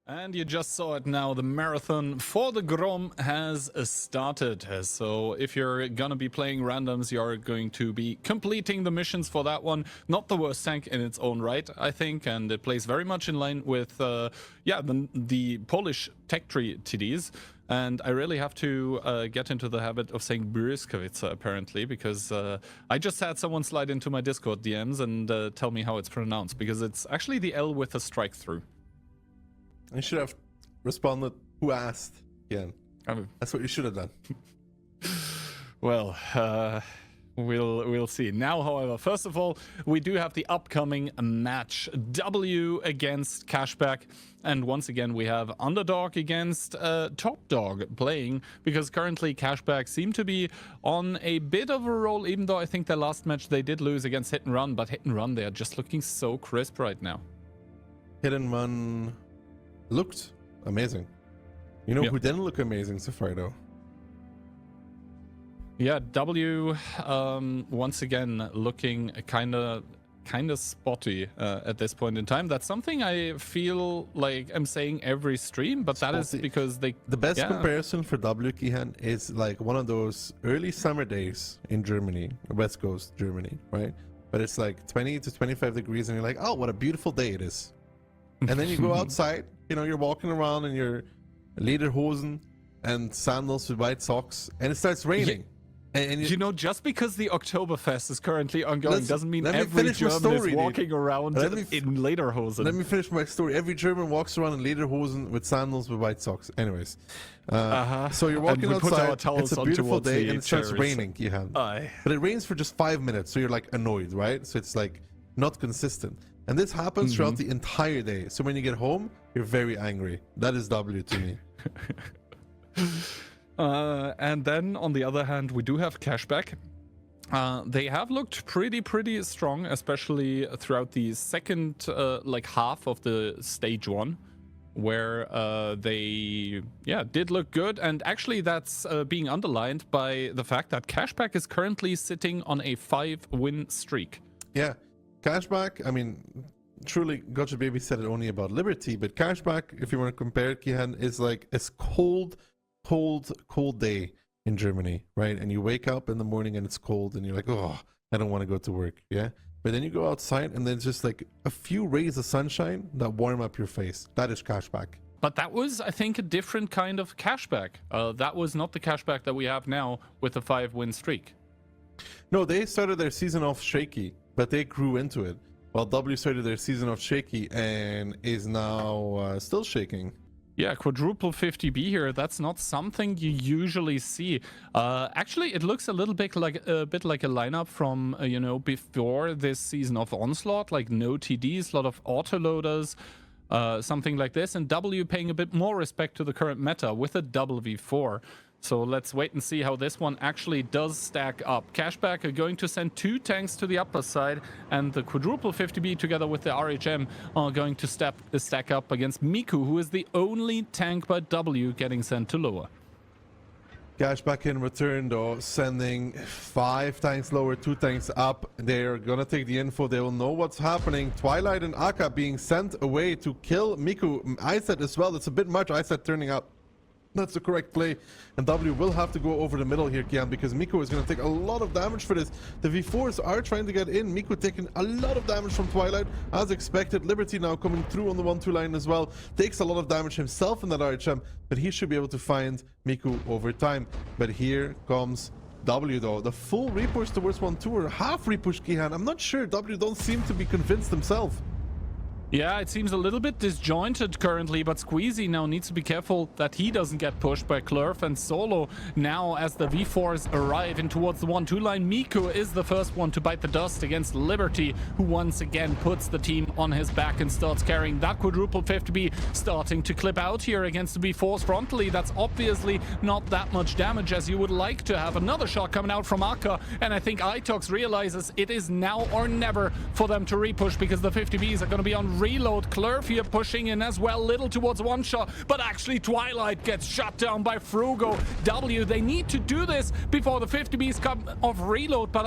And you just saw it now, the marathon for the Grom has started. So if you're gonna be playing randoms, you're going to be completing the missions for that one. Not the worst tank in its own right, I think, and it plays very much in line with the Polish tech tree TDs. And I really have to get into the habit of saying Bryskowica, apparently, because I just had someone slide into my Discord DMs and tell me how it's pronounced, because it's actually the L with a strike through. You should have responded, who asked? Again. That's what you should have done. Well, we'll see. Now, however, first of all, we do have the upcoming match. W against Cashback. And once again, we have Underdog against Top Dog playing, because currently Cashback seem to be on a bit of a roll, even though I think their last match they did lose against Hit and Run. But Hit and Run, they are just looking so crisp right now. Hit and Run looked amazing. You know who didn't look amazing so far, though? Yeah, W once again looking kind of spotty at this point in time. That's something I feel like I'm saying every stream, but that is because the best comparison for W, Kihan, is like one of those early summer days in Germany, West Coast Germany, right? But it's like 20 to 25 degrees and you're like, oh, what a beautiful day it is. And then you go outside, you know, you're walking around in your lederhosen and sandals with white socks, and it starts raining. And you know, just because the Oktoberfest is currently ongoing doesn't mean every German is walking around in lederhosen. Let me finish my story. Every German walks around in lederhosen with sandals with white socks. Anyways, so you're walking outside, it's a beautiful day, and it starts raining, Kihan. But it rains for just 5 minutes, so you're like annoyed, right? So it's like not consistent. And this happens throughout the entire day. So when you get home, you're very angry. That is W to me. And then on the other hand, we do have Cashback. They have looked pretty strong, especially throughout the second half of the stage one, where they did look good. And actually that's being underlined by the fact that Cashback is currently sitting on a 5-win streak. Yeah, Cashback, I mean, truly, Gotcha Baby said it only about Liberty, but Cashback, if you want to compare it, Kihan, is like a cold day in Germany, right? And you wake up in the morning and it's cold and you're like, oh, I don't want to go to work, yeah? But then you go outside and there's just like a few rays of sunshine that warm up your face. That is Cashback. But that was, I think, a different kind of Cashback. That was not the Cashback that we have now with a 5-win streak. No, they started their season off shaky, but they grew into it. While W started their season off shaky and is now still shaking. Yeah, quadruple 50B here. That's not something you usually see. Actually, it looks a little bit like a lineup from before this season of Onslaught, like no TDs, a lot of autoloaders, something like this, and W paying a bit more respect to the current meta with a double V4. So let's wait and see how this one actually does stack up. Cashback are going to send 2 tanks to the upper side, and the quadruple 50B together with the RHM are going to stack up against Miku, who is the only tank by W getting sent to lower. Cashback in return, though, sending 5 tanks lower, 2 tanks up. They're gonna take the info. They will know what's happening. Twilight and Aka being sent away to kill Miku. Iset as well. It's a bit much. Iset turning out. That's the correct play, and W will have to go over the middle here, Kian, because Miku is going to take a lot of damage for this. The V4s are trying to get in. Miku taking a lot of damage from Twilight, as expected. Liberty now coming through on the 1-2 line as well. Takes a lot of damage himself in that RHM, but he should be able to find Miku over time. But here comes W, though. The full repush towards 1-2, or half repush, Kian. I'm not sure. W don't seem to be convinced himself. Yeah, it seems a little bit disjointed currently, but Squeezy now needs to be careful that he doesn't get pushed by Clurf and Solo. Now, as the V4s arrive in towards the 1-2 line, Miku is the first one to bite the dust against Liberty, who once again puts the team on his back and starts carrying that quadruple 50B, starting to clip out here against the V4s frontally. That's obviously not that much damage as you would like to have. Another shot coming out from Aka, and I think Itox realizes it is now or never for them to repush, because the 50Bs are going to be on reload. Clerf here pushing in as well, little towards one shot, but actually Twilight gets shut down by Frugo. W, they need to do this before the 50Bs come off reload, but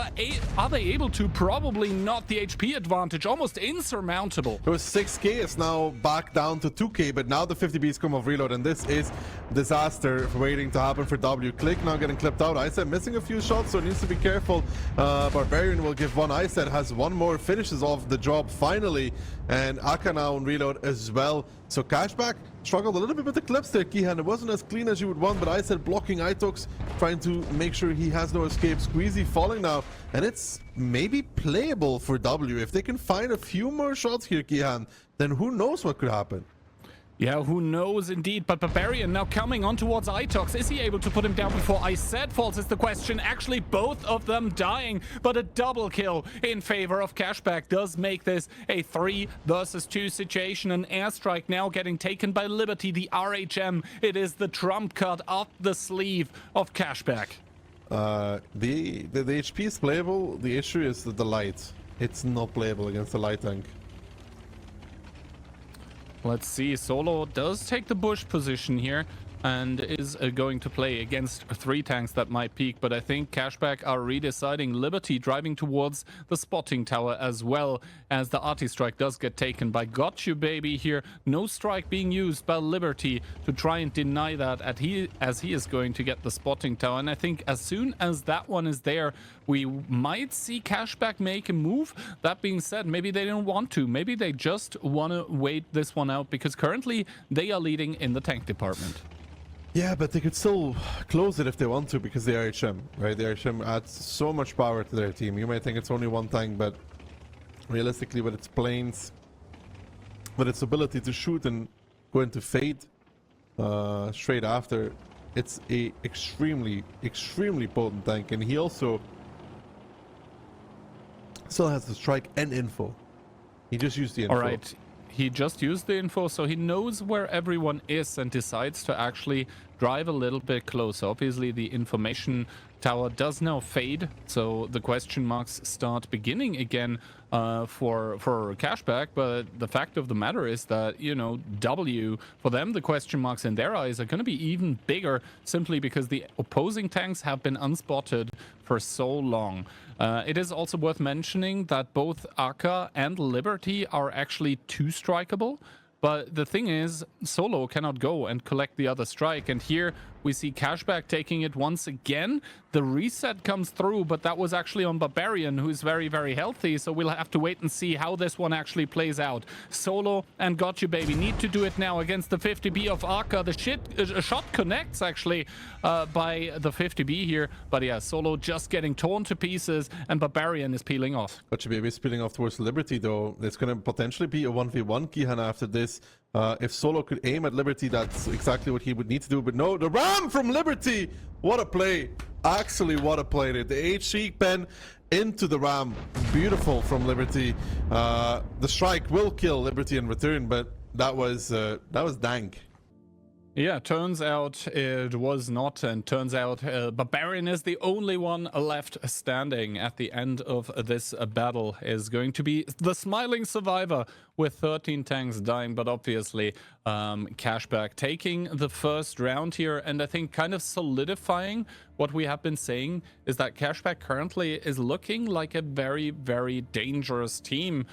are they able to? Probably not. The HP advantage almost insurmountable. It was 6k, it's now back down to 2k, but now the 50Bs come off reload, and this is disaster waiting to happen for W. Click now getting clipped out. I said missing a few shots, so needs to be careful. Barbarian will give one. I said has one more, finishes off the job finally, and Aka now on reload as well. So Cashback struggled a little bit with the clips there, Kihan. It wasn't as clean as you would want, but I said blocking Itox, trying to make sure he has no escape. Squeezy falling now, and it's maybe playable for W. If they can find a few more shots here, Kihan, then who knows what could happen. Yeah, who knows indeed, but Barbarian now coming on towards Itox. Is he able to put him down before I said falls is the question. Actually, both of them dying, but a double kill in favor of Cashback does make this a 3 versus 2 situation. An airstrike now getting taken by Liberty, the RHM. It is the trump card up the sleeve of Cashback. The HP is playable. The issue is the light. It's not playable against the light tank. Let's see, Solo does take the bush position here and is going to play against 3 tanks that might peek, but I think Cashback are redeciding. Liberty driving towards the spotting tower as well, as the arty strike does get taken by Got You Baby here. No strike being used by Liberty to try and deny that as he is going to get the spotting tower, and I think as soon as that one is there, we might see Cashback make a move. That being said, maybe they don't want to. Maybe they just want to wait this one out, because currently they are leading in the tank department. Yeah, but they could still close it if they want to, because the RHM, right? The RHM adds so much power to their team. You may think it's only one tank, but realistically with its planes, with its ability to shoot and go into fade straight after, it's a extremely potent tank. And he also still has the strike and info. He just used the info. All right. He just used the info, so he knows where everyone is and decides to actually drive a little bit closer. Obviously, the information tower does now fade, so the question marks start beginning again for Cashback. But the fact of the matter is that, you know, W, for them, the question marks in their eyes are going to be even bigger, simply because the opposing tanks have been unspotted for so long. It is also worth mentioning that both Aka and Liberty are actually 2-strikeable. But the thing is, Solo cannot go and collect the other strike. And here we see Cashback taking it once again. The reset comes through, but that was actually on Barbarian, who's very, very healthy. So we'll have to wait and see how this one actually plays out. Solo and Got You Baby need to do it now against the 50B of Aka. The shot connects actually by the 50B here. But yeah, Solo just getting torn to pieces, and Barbarian is peeling off. Got You Baby is peeling off towards Liberty, though. It's going to potentially be a 1v1 Kihan after this. If Solo could aim at Liberty, that's exactly what he would need to do. But no, the ram from Liberty! What a play. Actually, what a play. The HC pen into the ram. Beautiful from Liberty. The strike will kill Liberty in return, but that was dank. Yeah, turns out it was not, and turns out Barbarian is the only one left standing at the end of this battle. Is going to be the smiling survivor with 13 tanks dying, but obviously Cashback taking the first round here, and I think kind of solidifying what we have been saying is that Cashback currently is looking like a very, very dangerous team.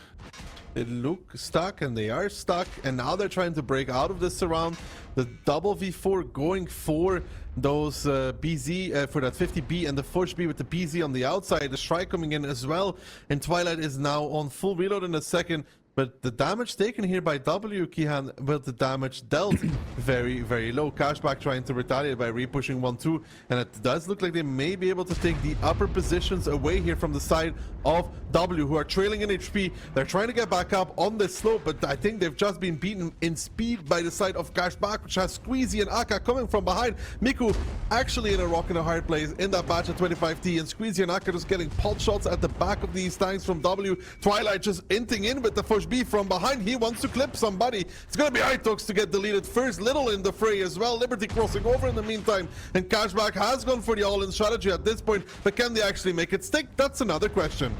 They look stuck, and they are stuck, and now they're trying to break out of this surround. The double V4 going for those BZ for that 50B, and the Forge B with the BZ on the outside. The strike coming in as well, and Twilight is now on full reload in a second. But the damage taken here by W, Kihan, with the damage dealt very, very low. Cashback trying to retaliate by repushing 1-2, and it does look like they may be able to take the upper positions away here from the side of W, who are trailing in HP. They're trying to get back up on this slope, but I think they've just been beaten in speed by the side of Cashback, which has Squeezy and Aka coming from behind. Miku actually in a rock and a hard place in that batch at 25T, and Squeezy and Aka just getting pot shots at the back of these tanks from W. Twilight just inting in with the Forge B from behind. He wants to clip somebody. It's gonna be Itox to get deleted first. Little in the fray as well. Liberty crossing over in the meantime, and Cashback has gone for the all-in strategy at this point, but can they actually make it stick? That's another question.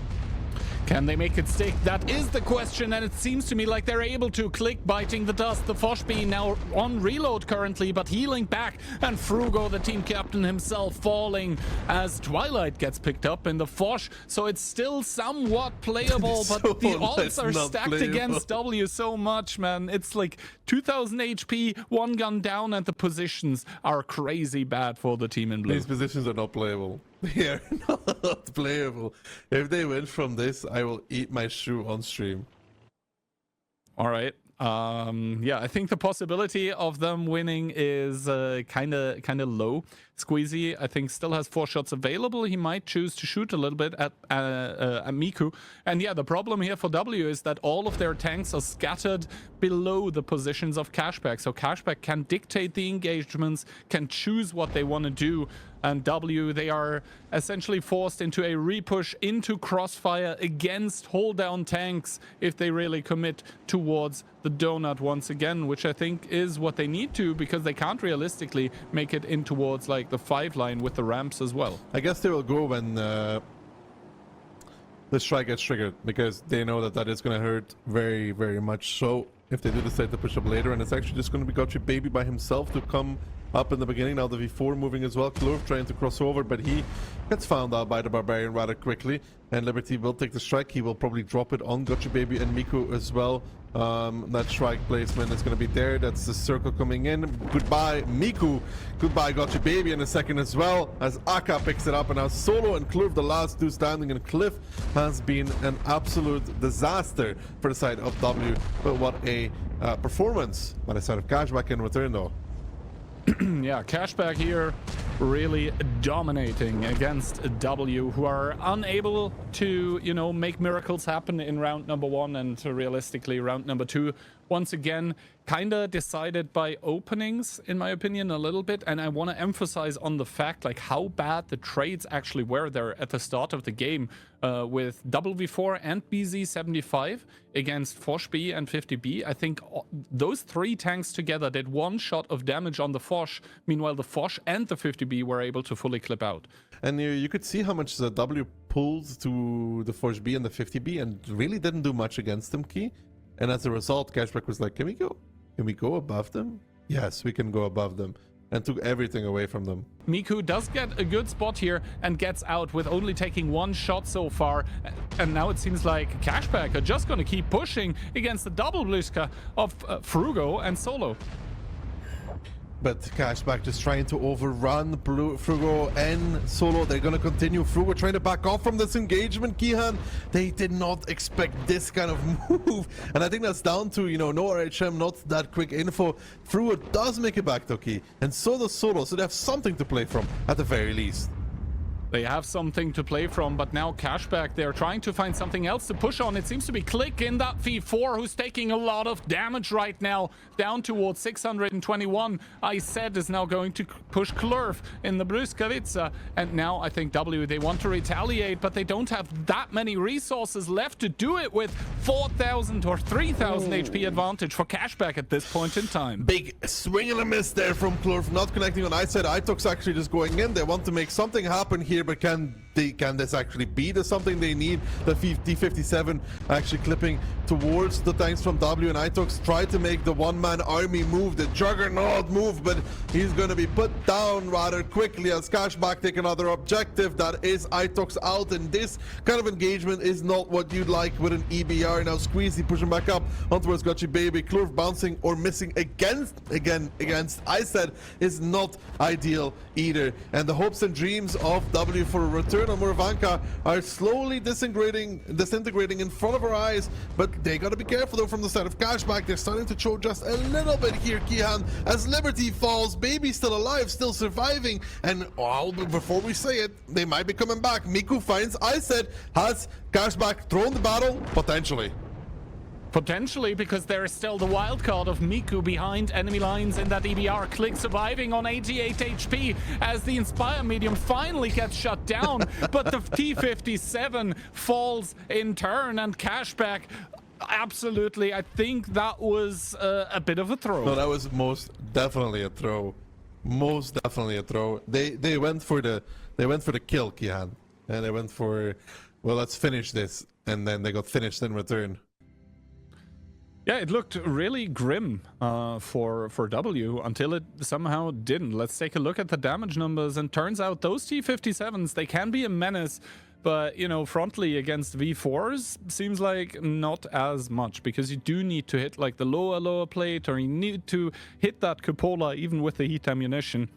Can they make it stick? That is the question, and it seems to me like they're able to. Click biting the dust. The Foshby now on reload currently, but healing back. And Frugo, the team captain himself, falling as Twilight gets picked up in the Fosh. So it's still somewhat playable, but So the odds it's are not stacked playable. against W so much, man. It's like 2000 HP, one gun down, and the positions are crazy bad for the team in blue. These positions are not playable. They are not playable. If they win from this, I will eat my shoe on stream. All right. Yeah, I think the possibility of them winning is kind of low. Squeezy, I think, still has 4 shots available. He might choose to shoot a little bit at Miku. And yeah, the problem here for W is that all of their tanks are scattered below the positions of Cashback. So Cashback can dictate the engagements, can choose what they want to do. And W, they are essentially forced into a repush into Crossfire against hold down tanks if they really commit towards the donut once again, which I think is what they need to, because they can't realistically make it in towards like the 5 line with the ramps as well. I guess they will go when the strike gets triggered, because they know that that is going to hurt very, very much so if they do decide to push up later. And it's actually just going to be Gotcha Baby by himself to come up in the beginning. Now the V4 moving as well. Klurf trying to cross over, but he gets found out by the Barbarian rather quickly. And Liberty will take the strike. He will probably drop it on Gotcha Baby and Miku as well. That strike placement is going to be there. That's the circle coming in. Goodbye, Miku. Goodbye, Gotcha Baby in a second as well, as Aka picks it up. And now Solo and Klurf, the last 2 standing. And Cliff has been an absolute disaster for the side of W. But what a performance by the side of Cashback in return, though. Yeah, Cashback here really dominating against W, who are unable to, you know, make miracles happen in round number 1 and realistically round number 2. Once again, kind of decided by openings, in my opinion, a little bit. And I want to emphasize on the fact, like, how bad the trades actually were there at the start of the game with WV4 and BZ75 against Fosh-B and 50B. I think those 3 tanks together did 1 shot of damage on the Fosh. Meanwhile, the Fosh and the 50B were able to fully clip out. And you could see how much the W pulled to the Fosh-B and the 50B and really didn't do much against them, Key. And as a result, Cashback was like, can we go? Can we go above them? Yes, we can go above them. And took everything away from them. Miku does get a good spot here and gets out with only taking 1 shot so far. And now it seems like Cashback are just going to keep pushing against the double Bliska of Frugo and Solo. But Cashback just trying to overrun Frugo and Solo. They're going to continue. Frugo trying to back off from this engagement, Kihan. They did not expect this kind of move. And I think that's down to, you know, no RHM, not that quick info. Frugo does make it back, though, Key. And so does Solo. So they have something to play from, at the very least. They have something to play from, but now Cashback, they're trying to find something else to push on. It seems to be Click in that V4, who's taking a lot of damage right now, down towards 621. I said is now going to push Klurf in the Bruskavica. And now I think W, they want to retaliate, but they don't have that many resources left to do it with 4,000 or 3,000 HP advantage for Cashback at this point in time. Big swing and a miss there from Klurf, not connecting on iSide. Itox actually just going in. They want to make something happen here, but can this actually be the something they need? The D57 actually clipping towards the tanks from W, and Itox tried to make the one-man army move, the Juggernaut move, but he's going to be put down rather quickly as Cashback take another objective. That is Itox out, and this kind of engagement is not what you'd like with an EBR. Now Squeezy pushing back up on towards Gotcha Baby. Klurf bouncing or missing against ISED is not ideal either, and the hopes and dreams of W for a return on Muravanka are slowly disintegrating in front of our eyes. But they gotta be careful though from the side of Cashback. They're starting to show just a little bit here, Kihan, as Liberty falls. Baby's still alive, still surviving, and well, before we say it, they might be coming back. Miku finds ISED. Has Cashback thrown the battle? Potentially. Potentially, because there is still the wild card of Miku behind enemy lines in that EBR. Click surviving on 88 HP as the Inspire medium finally gets shut down, but the T57 falls in turn, and Cashback, absolutely, I think that was a bit of a throw. No, that was most definitely a throw. Most definitely a throw. They went for the kill, Kihan, and they went for, well, let's finish this. and then they got finished in return. Yeah, it looked really grim for W until it somehow didn't. Let's take a look at the damage numbers, and turns out those T-57s, they can be a menace, but, you know, frontally against V4s seems like not as much, because you do need to hit like the lower plate, or you need to hit that cupola even with the heat ammunition.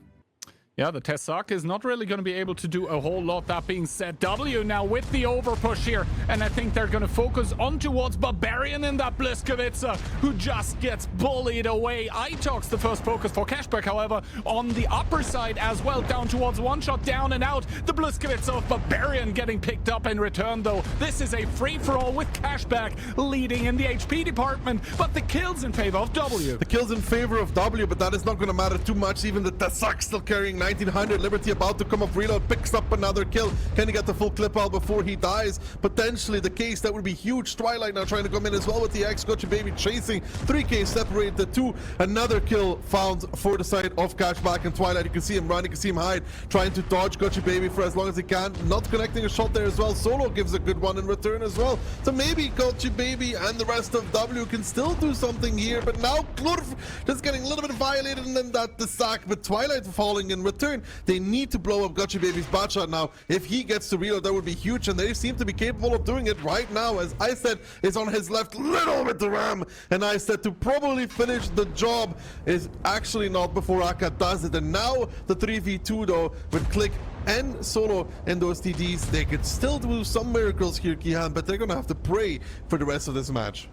Yeah, the Tessak is not really going to be able to do a whole lot. That being said, W now with the overpush here, and I think they're going to focus on towards Barbarian in that Bliskowitz, who just gets bullied away. Itox, the first focus for Cashback, however, on the upper side as well, down towards one shot, down and out. The Bliskowitz of Barbarian getting picked up in return, though. This is a free-for-all with Cashback leading in the HP department, but the kills in favor of W. The kills in favor of W, but that is not going to matter too much. Even the Tessak still carrying 1900. Liberty about to come off reload, picks up another kill. Can he get the full clip out before he dies? Potentially the case. That would be huge. Twilight now trying to come in as well with the X. Gotcha Baby chasing. 3K separate the two. Another kill found for the side of Cashback, and Twilight, you can see him run, you can see him hide, trying to dodge Gotcha Baby for as long as he can. Not connecting a shot there as well. Solo gives a good one in return as well. So maybe Gotcha Baby and the rest of W can still do something here, but now Klurf just getting a little bit violated, and then that the sack, but Twilight falling in return. They need to blow up Gotcha Baby's bot shot now. If he gets to reload, that would be huge, and they seem to be capable of doing it right now, as I said is on his left, little bit to ram, and I said to probably finish the job is actually not before Aka does it. And now the 3v2 though with Click and Solo in those TDs, they could still do some miracles here, Kihan, but they're gonna have to pray for the rest of this match.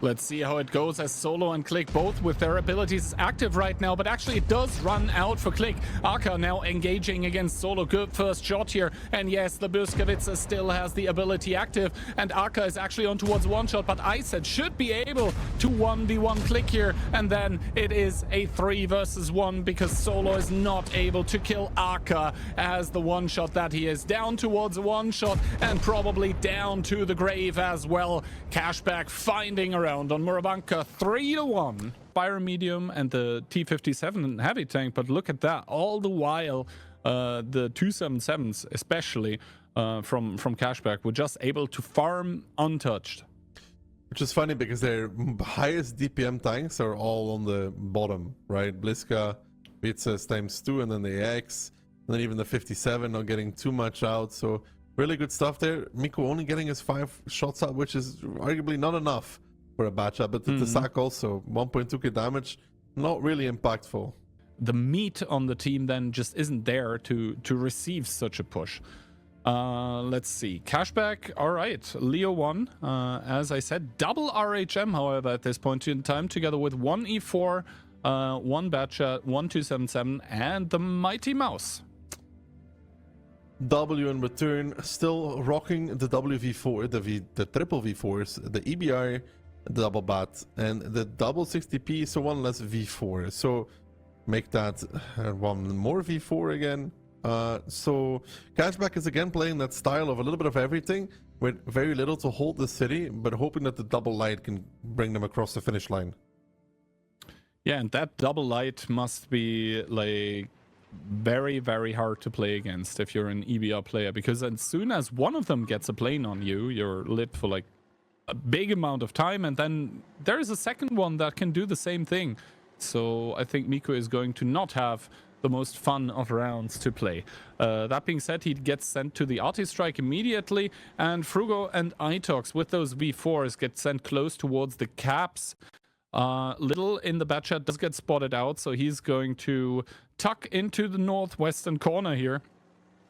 Let's see how it goes, as Solo and Click both with their abilities active right now, but actually it does run out for Click. Aka now engaging against Solo. Good first shot here, and yes, the Bliskowitz still has the ability active, and Aka is actually on towards one shot, but Iset should be able to 1v1 Click here, and then it is a 3 versus 1 because Solo is not able to kill Aka as the one shot that he is. Down towards one shot and probably down to the grave as well. Cashback finding around on Murabanka 3-1. Byron medium and the T-57 heavy tank, but look at that. All the while, the 277s, especially from Cashback, were just able to farm untouched. Which is funny because their highest DPM tanks are all on the bottom, right? Bliska, Vitzes ×2, and then the X, and then even the 57 not getting too much out. So really good stuff there. Miko only getting his 5 shots out, which is arguably not enough for a batch up, but the sack also 1.2k damage, not really impactful. The meat on the team then just isn't there to receive such a push. Let's see. Cashback, all right. Leo 1, as I said, double RHM, however, at this point in time, together with 1 E4, 1 Batchat, 1 277, and the Mighty Mouse. W in return, still rocking the WV4, the triple V4s, the EBR, the double bat, and the double 60p, so one less V4. So make that one more V4 again. So Cashback is again playing that style of a little bit of everything with very little to hold the city, but hoping that the double light can bring them across the finish line. Yeah, and that double light must be like very, very hard to play against if you're an EBR player, because as soon as one of them gets a plane on you, you're lit for like a big amount of time, and then there is a second one that can do the same thing. So I think Miko is going to not have the most fun of rounds to play. That being said, he gets sent to the Arti-Strike immediately, and Frugo and Itox with those V4s get sent close towards the caps. Little in the Batchat does get spotted out, so he's going to tuck into the northwestern corner here.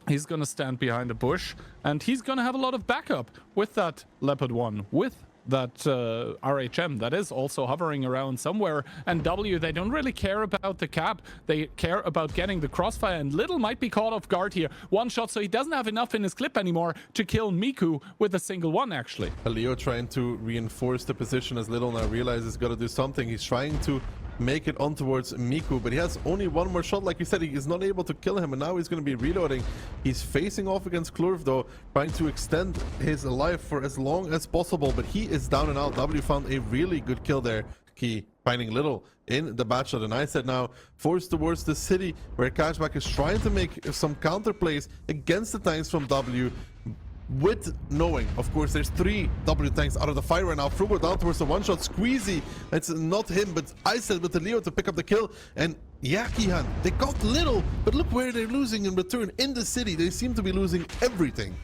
He's going to stand behind a bush, and he's going to have a lot of backup with that Leopard 1, with that RHM that is also hovering around somewhere. And W, they don't really care about the cap. They care about getting the crossfire, and Little might be caught off guard here. One shot, so he doesn't have enough in his clip anymore to kill Miku with a single one, actually. Leo trying to reinforce the position as Little now realizes he's got to do something. He's trying to make it on towards Miku, but he has only one more shot. Like you said, he is not able to kill him, and now he's going to be reloading. He's facing off against Klurf though, trying to extend his life for as long as possible, but he is down and out. W found a really good kill there. Key finding Little in the Batchat, and I said now forced towards the city where Cashback is trying to make some counter plays against the tanks from W. with knowing, of course, there's 3 W tanks out of the fire right now. Frugo down towards the one-shot. Squeezy, it's not him, but Isel with the Leo to pick up the kill. And yeah, Kihan, they got little, but look where they're losing in return. In the city, they seem to be losing everything.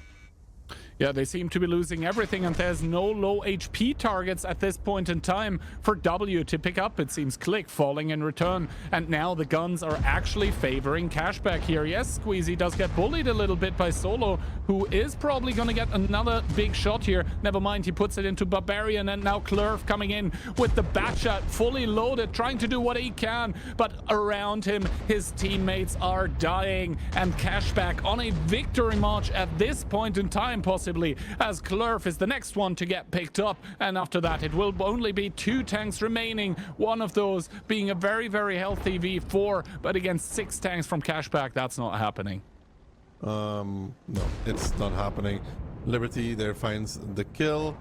Yeah, they seem to be losing everything, and there's no low HP targets at this point in time for W to pick up. It seems Click falling in return, and now the guns are actually favoring Cashback here. Yes, Squeezy does get bullied a little bit by Solo, who is probably going to get another big shot here. Never mind, he puts it into Barbarian, and now Clurf coming in with the Batshot fully loaded, trying to do what he can, but around him, his teammates are dying, and Cashback on a victory march at this point in time, possibly, as Clurf is the next one to get picked up, and after that it will only be 2 tanks remaining, one of those being a very, very healthy V4, but against 6 tanks from Cashback, that's not happening. No, it's not happening. Liberty there finds the kill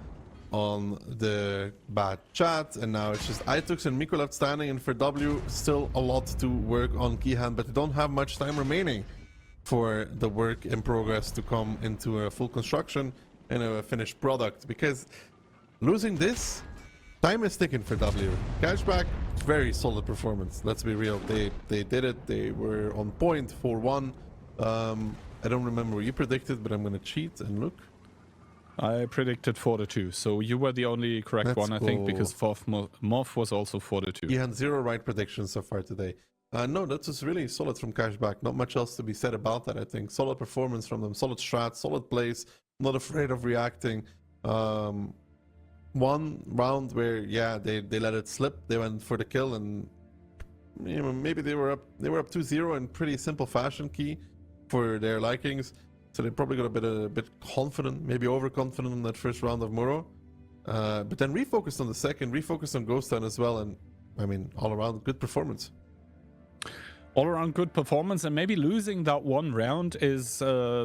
on the bad chat, and now it's just Itux and Miko left standing, and for W still a lot to work on Kihan, but they don't have much time remaining for the work in progress to come into a full construction and a finished product, because losing this, time is ticking for W. Cashback, very solid performance, let's be real. They did it, they were on point for 1. I don't remember what you predicted, but I'm gonna cheat and look. I predicted 4-2, so you were the only correct one, I think, because Moth was also 4-2. You had 0 right predictions so far today. No, that was really solid from Cashback. Not much else to be said about that, I think. Solid performance from them, solid strat, solid plays, not afraid of reacting. One round where, yeah, they let it slip. They went for the kill, and you know, maybe they were up 2-0 in pretty simple fashion, Key, for their likings. So they probably got a bit confident, maybe overconfident in that first round of Muro. But then refocused on the second, refocused on Ghost Town as well, and I mean, all around good performance. All around good performance, and maybe losing that one round is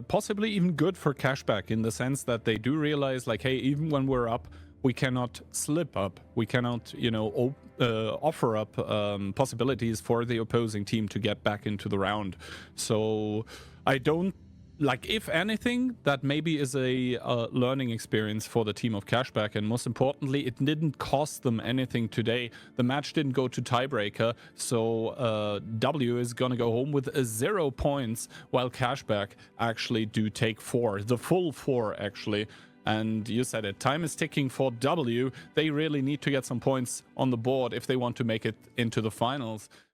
possibly even good for Cashback, in the sense that they do realize, like, hey, even when we're up, we cannot slip up. We cannot, you know, offer up possibilities for the opposing team to get back into the round. So I don't, like, if anything, that maybe is a learning experience for the team of Cashback, and most importantly, it didn't cost them anything today. The match didn't go to tiebreaker, so W is gonna go home with 0 points, while Cashback actually do take 4, the full 4 actually. And you said it, time is ticking for W. They really need to get some points on the board if they want to make it into the finals.